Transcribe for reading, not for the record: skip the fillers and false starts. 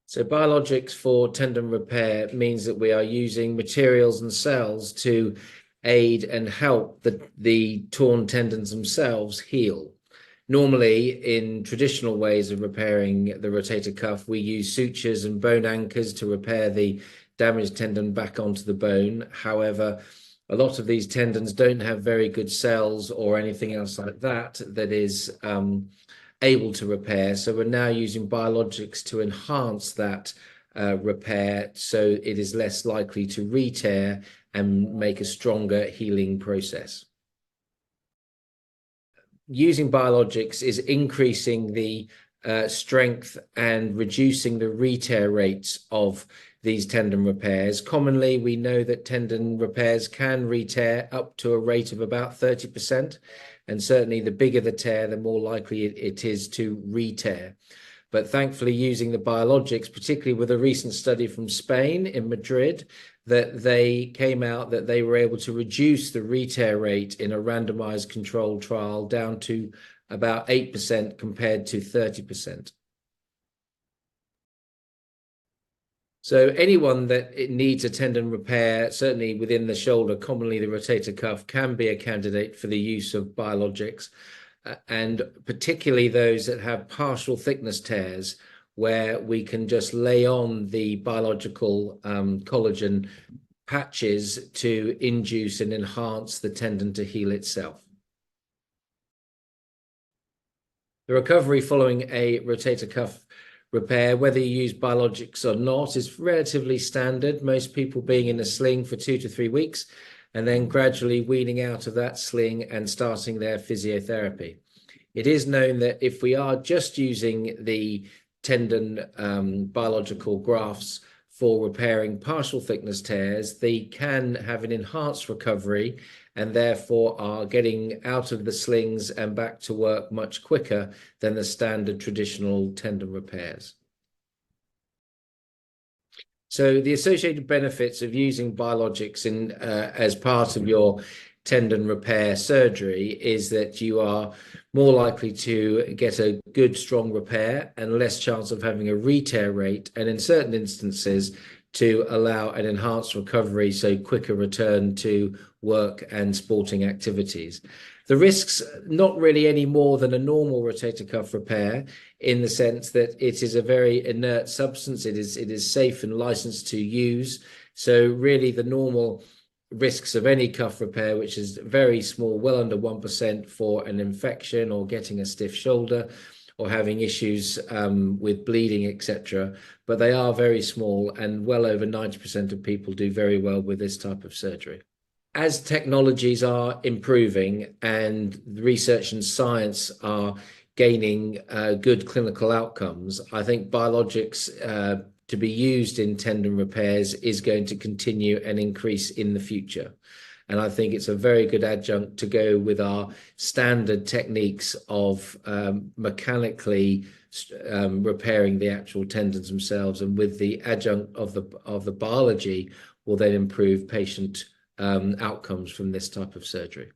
So biologics for tendon repair means that we are using materials and cells to aid and help the torn tendons themselves heal. Normally, in traditional ways of repairing the rotator cuff, we use sutures and bone anchors to repair the damaged tendon back onto the bone. However, a lot of these tendons don't have very good cells or anything else like that that is able to repair. So we're now using biologics to enhance that repair so it is less likely to re-tear and make a stronger healing process. Using biologics is increasing the strength and reducing the re-tear rates of these tendon repairs. Commonly, we know that tendon repairs can re-tear up to a rate of about 30%. And certainly the bigger the tear, the more likely it is to re-tear. But thankfully, using the biologics, particularly with a recent study from Spain in Madrid, that they came out that they were able to reduce the re-tear rate in a randomized controlled trial down to about 8% compared to 30%. So anyone that needs a tendon repair, certainly within the shoulder, commonly the rotator cuff, can be a candidate for the use of biologics. And particularly those that have partial thickness tears, where we can just lay on the biological collagen patches to induce and enhance the tendon to heal itself. The recovery following a rotator cuff repair, whether you use biologics or not, is relatively standard, most people being in a sling for 2 to 3 weeks and then gradually weaning out of that sling and starting their physiotherapy. It is known that if we are just using the tendon biological grafts for repairing partial thickness tears, they can have an enhanced recovery and therefore are getting out of the slings and back to work much quicker than the standard traditional tendon repairs. So the associated benefits of using biologics as part of your tendon repair surgery is that you are more likely to get a good, strong repair and less chance of having a re-tear rate, and in certain instances to allow an enhanced recovery, so quicker return to work and sporting activities. The risks, not really any more than a normal rotator cuff repair, in the sense that it is a very inert substance. It is safe and licensed to use. So really the normal risks of any cuff repair, which is very small, well under 1% for an infection or getting a stiff shoulder or having issues with bleeding, etc. But they are very small, and well over 90% of people do very well with this type of surgery. As technologies are improving and research and science are gaining good clinical outcomes, I think biologics to be used in tendon repairs is going to continue and increase in the future. And I think it's a very good adjunct to go with our standard techniques of mechanically repairing the actual tendons themselves, and with the adjunct of the biology will then improve patient outcomes from this type of surgery.